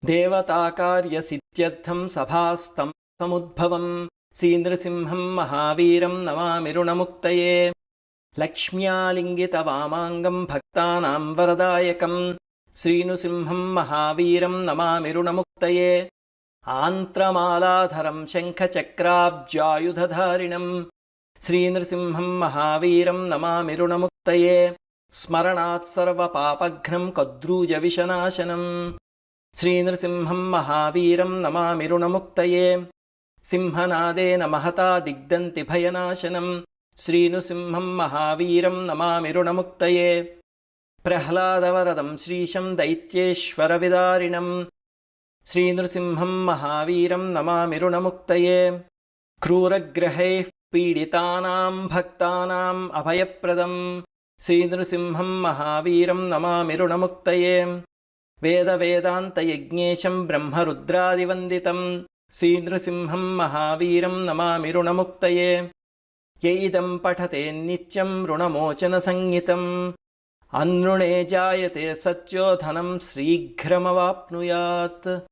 देवताकार्यसिद्ध्यर्थं सभास्तं समुद्भवं श्रीनृसिंहं महावीरं नमामि ऋणमुक्तये। लक्ष्म्यालिङ्गितवामाङ्गं भक्तानां वरदायकं श्रीनृसिंहं महावीरं नमामि ऋणमुक्तये। आन्त्रमालाधरं शङ्खचक्राब्जायुधधारिणं श्रीनृसिंहं महावीरं नमामि ऋणमुक्तये। स्मरणात् सर्वपापघ्नं कद्रूजविषनाशनं श्रीनृसिंहं महावीरं नमामि ऋणमुक्तये। सिंहनादेन महता दिग्दन्ति भयनाशनं श्रीनृसिंहं महावीरं नमामि ऋणमुक्तये। प्रह्लादवरदं श्रीशं दैत्येश्वरविदारिणं श्रीनृसिंहं महावीरं नमामि ऋणमुक्तये। क्रूरग्रहैः पीडितानां भक्तानाम् अभयप्रदं श्रीनृसिंहं महावीरं नमामि ऋणमुक्तये। वेदवेदान्तयज्ञेशं ब्रह्मरुद्रादिवन्दितं श्रीनृसिंहं महावीरं नमामि ऋणमुक्तये। य इदं पठते नित्यं ऋणमोचनसंहितम् अन्नृणे जायते सत्यो धनं शीघ्रमवाप्नुयात्।